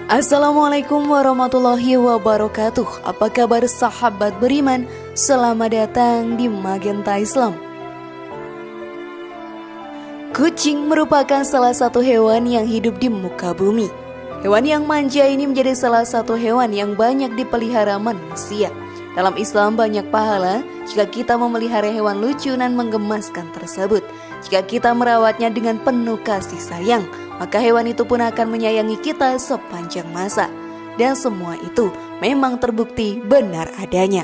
Assalamualaikum warahmatullahi wabarakatuh. Apa kabar sahabat beriman? Selamat datang di Magenta Islam. Kucing merupakan salah satu hewan yang hidup di muka bumi. Hewan yang manja ini menjadi salah satu hewan yang banyak dipelihara manusia. Dalam Islam banyak pahala jika kita memelihara hewan lucu dan menggemaskan tersebut. Jika kita merawatnya dengan penuh kasih sayang, maka hewan itu pun akan menyayangi kita sepanjang masa. Dan semua itu memang terbukti benar adanya.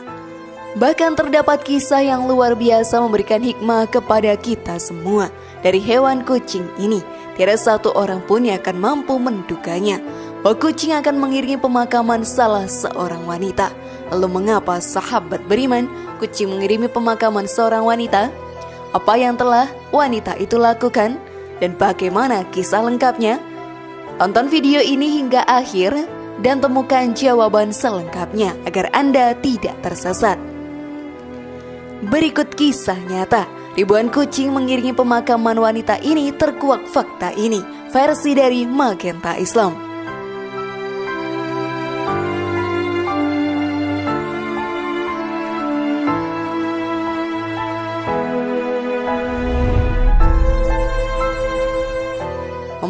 Bahkan terdapat kisah yang luar biasa memberikan hikmah kepada kita semua. Dari hewan kucing ini, tiada satu orang pun yang akan mampu menduganya bahwa kucing akan mengiringi pemakaman salah seorang wanita. Lalu mengapa sahabat beriman kucing mengiringi pemakaman seorang wanita? Apa yang telah wanita itu lakukan? Dan bagaimana kisah lengkapnya? Tonton video ini hingga akhir dan temukan jawaban selengkapnya agar Anda tidak tersesat. Berikut kisah nyata. Ribuan kucing mengiringi pemakaman wanita ini, terkuak fakta ini. Versi dari Magenta Islam.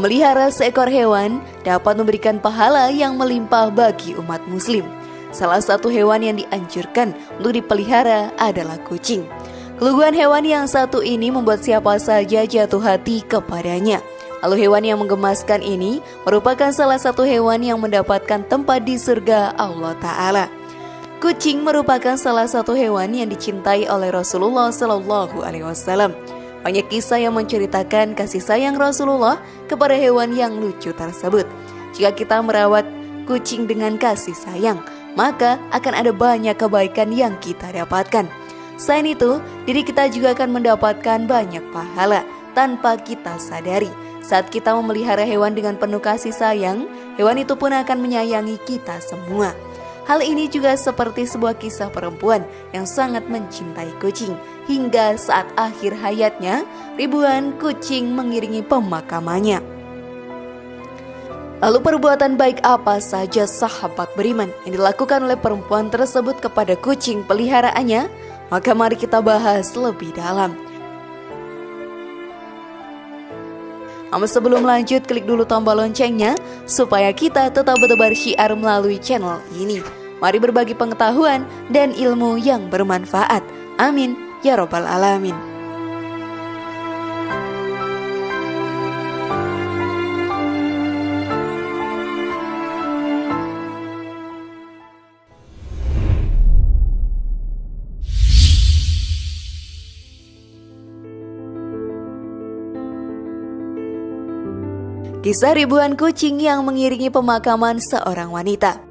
Memelihara seekor hewan dapat memberikan pahala yang melimpah bagi umat muslim. Salah satu hewan yang dianjurkan untuk dipelihara adalah kucing. Keluhuan hewan yang satu ini membuat siapa saja jatuh hati kepadanya. Lalu hewan yang menggemaskan ini merupakan salah satu hewan yang mendapatkan tempat di surga Allah Ta'ala. Kucing merupakan salah satu hewan yang dicintai oleh Rasulullah SAW. Banyak kisah yang menceritakan kasih sayang Rasulullah kepada hewan yang lucu tersebut. Jika kita merawat kucing dengan kasih sayang, maka akan ada banyak kebaikan yang kita dapatkan. Selain itu, diri kita juga akan mendapatkan banyak pahala tanpa kita sadari. Saat kita memelihara hewan dengan penuh kasih sayang, hewan itu pun akan menyayangi kita semua. Hal ini juga seperti sebuah kisah perempuan yang sangat mencintai kucing. Hingga saat akhir hayatnya, ribuan kucing mengiringi pemakamannya. Lalu perbuatan baik apa saja sahabat beriman yang dilakukan oleh perempuan tersebut kepada kucing peliharaannya? Maka mari kita bahas lebih dalam. Namun sebelum lanjut, klik dulu tombol loncengnya supaya kita tetap bertebar syiar melalui channel ini. Mari berbagi pengetahuan dan ilmu yang bermanfaat. Amin ya Rabbal Alamin. Kisah ribuan kucing yang mengiringi pemakaman seorang wanita.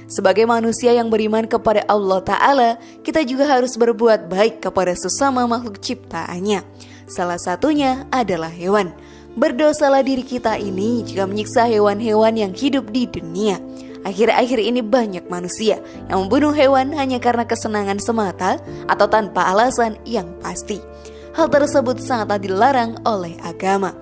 Sebagai manusia yang beriman kepada Allah Ta'ala, kita juga harus berbuat baik kepada sesama makhluk ciptaannya. Salah satunya adalah hewan. Berdosalah diri kita ini jika menyiksa hewan-hewan yang hidup di dunia. Akhir-akhir ini banyak manusia yang membunuh hewan hanya karena kesenangan semata atau tanpa alasan yang pasti. Hal tersebut sangatlah dilarang oleh agama.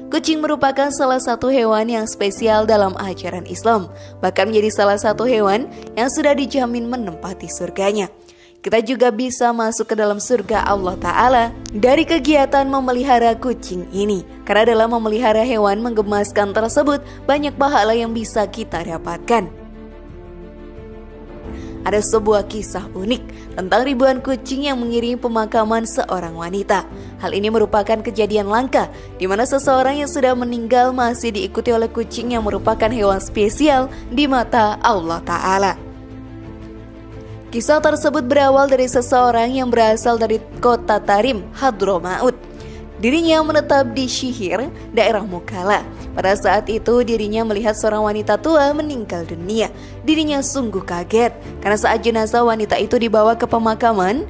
Kucing merupakan salah satu hewan yang spesial dalam ajaran Islam, bahkan menjadi salah satu hewan yang sudah dijamin menempati surganya. Kita juga bisa masuk ke dalam surga Allah Ta'ala dari kegiatan memelihara kucing ini. Karena dalam memelihara hewan menggemaskan tersebut, banyak pahala yang bisa kita dapatkan. Ada sebuah kisah unik tentang ribuan kucing yang mengiringi pemakaman seorang wanita. Hal ini merupakan kejadian langka di mana seseorang yang sudah meninggal masih diikuti oleh kucing yang merupakan hewan spesial di mata Allah Ta'ala. Kisah tersebut berawal dari seseorang yang berasal dari kota Tarim, Hadramaut. Dirinya menetap di Syihir, daerah Mukalla. Pada saat itu dirinya melihat seorang wanita tua meninggal dunia. Dirinya sungguh kaget karena saat jenazah wanita itu dibawa ke pemakaman,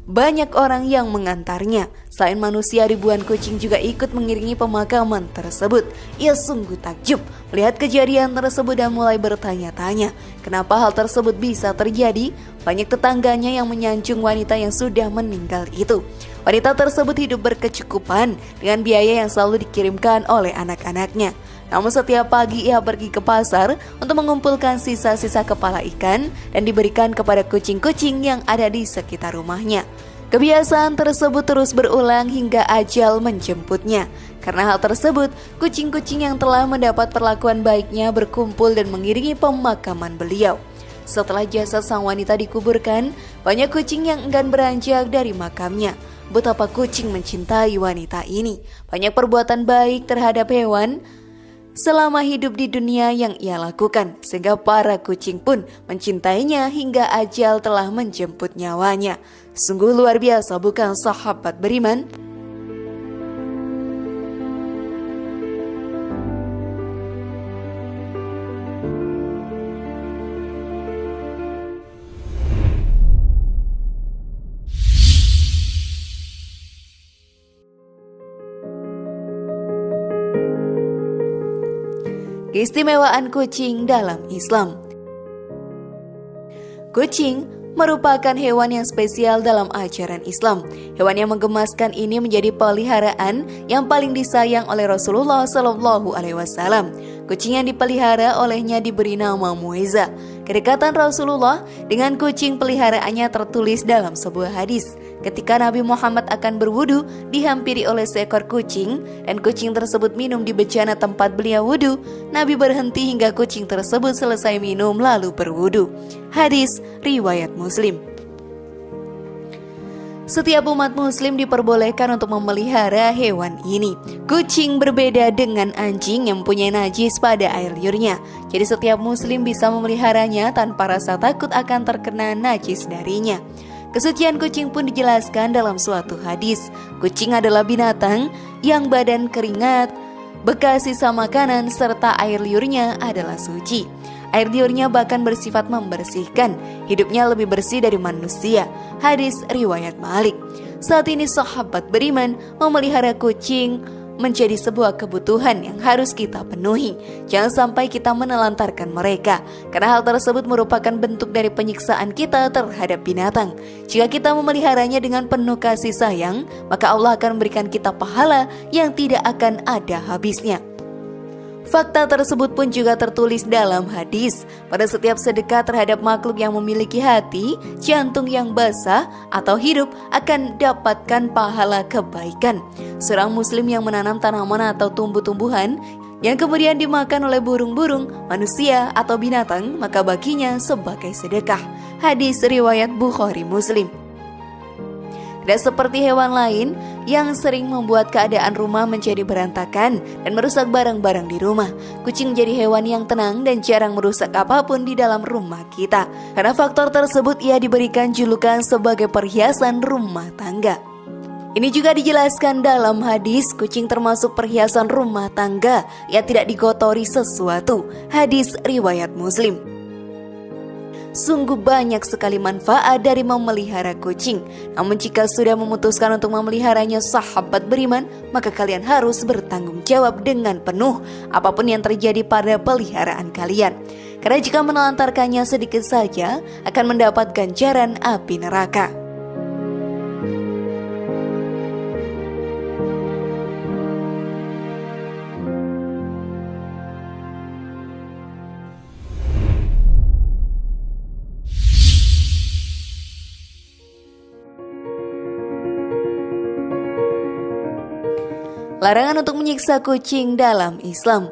banyak orang yang mengantarnya. Selain manusia, ribuan kucing juga ikut mengiringi pemakaman tersebut. Ia sungguh takjub melihat kejadian tersebut dan mulai bertanya-tanya kenapa hal tersebut bisa terjadi. Banyak tetangganya yang menyanjung wanita yang sudah meninggal itu. Wanita tersebut hidup berkecukupan dengan biaya yang selalu dikirimkan oleh anak-anaknya. Namun setiap pagi ia pergi ke pasar untuk mengumpulkan sisa-sisa kepala ikan dan diberikan kepada kucing-kucing yang ada di sekitar rumahnya. Kebiasaan tersebut terus berulang hingga ajal menjemputnya. Karena hal tersebut, kucing-kucing yang telah mendapat perlakuan baiknya berkumpul dan mengiringi pemakaman beliau. Setelah jasad sang wanita dikuburkan, banyak kucing yang enggan beranjak dari makamnya. Betapa kucing mencintai wanita ini. Banyak perbuatan baik terhadap hewan selama hidup di dunia yang ia lakukan, sehingga para kucing pun mencintainya hingga ajal telah menjemput nyawanya. Sungguh luar biasa, bukan sahabat beriman? Keistimewaan kucing dalam Islam. Kucing merupakan hewan yang spesial dalam ajaran Islam. Hewan yang menggemaskan ini menjadi peliharaan yang paling disayang oleh Rasulullah Shallallahu Alaihi Wasallam. Kucing yang dipelihara olehnya diberi nama Muiza. Kedekatan Rasulullah dengan kucing peliharaannya tertulis dalam sebuah hadis. Ketika Nabi Muhammad akan berwudu, dihampiri oleh seekor kucing dan kucing tersebut minum di bejana tempat beliau wudu. Nabi berhenti hingga kucing tersebut selesai minum lalu berwudu. Hadis riwayat Muslim. Setiap umat muslim diperbolehkan untuk memelihara hewan ini. Kucing berbeda dengan anjing yang mempunyai najis pada air liurnya. Jadi setiap muslim bisa memeliharanya tanpa rasa takut akan terkena najis darinya. Kesucian kucing pun dijelaskan dalam suatu hadis. Kucing adalah binatang yang badan keringat, bekas sisa makanan serta air liurnya adalah suci. Air liurnya bahkan bersifat membersihkan. Hidupnya lebih bersih dari manusia. Hadis riwayat Malik. Saat ini sahabat beriman, memelihara kucing menjadi sebuah kebutuhan yang harus kita penuhi. Jangan sampai kita menelantarkan mereka, karena hal tersebut merupakan bentuk dari penyiksaan kita terhadap binatang. Jika kita memeliharanya dengan penuh kasih sayang, maka Allah akan memberikan kita pahala yang tidak akan ada habisnya. Fakta tersebut pun juga tertulis dalam hadis. Pada setiap sedekah terhadap makhluk yang memiliki hati, jantung yang basah atau hidup akan dapatkan pahala kebaikan. Seorang muslim yang menanam tanaman atau tumbuh-tumbuhan yang kemudian dimakan oleh burung-burung, manusia atau binatang, maka baginya sebagai sedekah. Hadis riwayat Bukhari Muslim. Tidak seperti hewan lain yang sering membuat keadaan rumah menjadi berantakan dan merusak barang-barang di rumah. Kucing menjadi hewan yang tenang dan jarang merusak apapun di dalam rumah kita. Karena faktor tersebut ia diberikan julukan sebagai perhiasan rumah tangga. Ini juga dijelaskan dalam hadis, kucing termasuk perhiasan rumah tangga yang tidak digotori sesuatu. Hadis riwayat Muslim. Sungguh banyak sekali manfaat dari memelihara kucing. Namun jika sudah memutuskan untuk memeliharanya sahabat beriman, maka kalian harus bertanggung jawab dengan penuh apapun yang terjadi pada peliharaan kalian. Karena jika menelantarkannya sedikit saja akan mendapat ganjaran api neraka. Larangan untuk menyiksa kucing dalam Islam.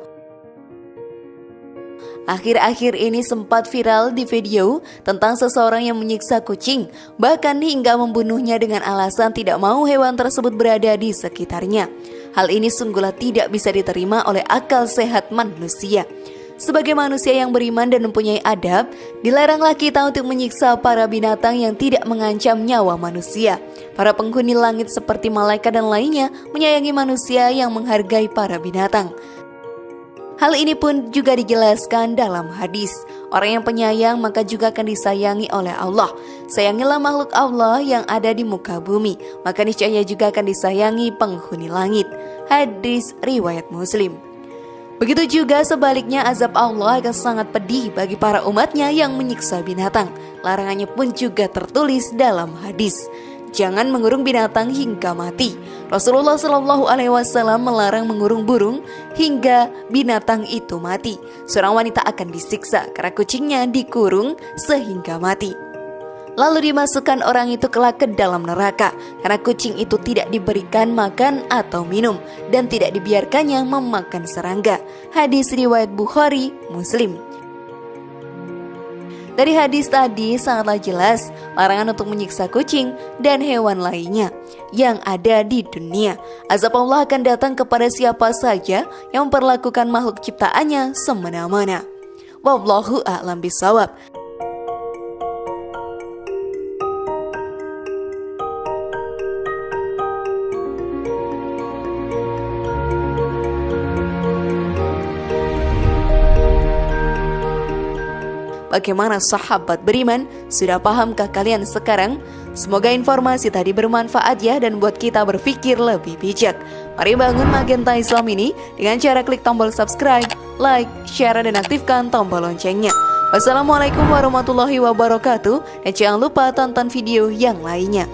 Akhir-akhir ini sempat viral di video tentang seseorang yang menyiksa kucing, bahkan hingga membunuhnya dengan alasan tidak mau hewan tersebut berada di sekitarnya. Hal ini sungguhlah tidak bisa diterima oleh akal sehat manusia. Sebagai manusia yang beriman dan mempunyai adab, dilaranglah kita untuk menyiksa para binatang yang tidak mengancam nyawa manusia. Para penghuni langit seperti malaikat dan lainnya menyayangi manusia yang menghargai para binatang. Hal ini pun juga dijelaskan dalam hadis. Orang yang penyayang maka juga akan disayangi oleh Allah. Sayangilah makhluk Allah yang ada di muka bumi, maka niscaya juga akan disayangi penghuni langit. Hadis riwayat Muslim. Begitu juga sebaliknya, azab Allah akan sangat pedih bagi para umatnya yang menyiksa binatang. Larangannya pun juga tertulis dalam hadis. Jangan mengurung binatang hingga mati. Rasulullah SAW melarang mengurung burung hingga binatang itu mati. Seorang wanita akan disiksa karena kucingnya dikurung sehingga mati. Lalu dimasukkan orang itu kelak ke dalam neraka karena kucing itu tidak diberikan makan atau minum dan tidak dibiarkannya memakan serangga. Hadis riwayat Bukhari, Muslim. Dari hadis tadi sangatlah jelas larangan untuk menyiksa kucing dan hewan lainnya yang ada di dunia. Azab Allah akan datang kepada siapa saja yang memperlakukan makhluk ciptaannya semena-mena. Wallahu a'lam bishawab. Bagaimana sahabat beriman? Sudah pahamkah kalian sekarang? Semoga informasi tadi bermanfaat ya dan buat kita berpikir lebih bijak. Mari bangun Magenta Islam ini dengan cara klik tombol subscribe, like, share, dan aktifkan tombol loncengnya. Wassalamualaikum warahmatullahi wabarakatuh. Dan jangan lupa tonton video yang lainnya.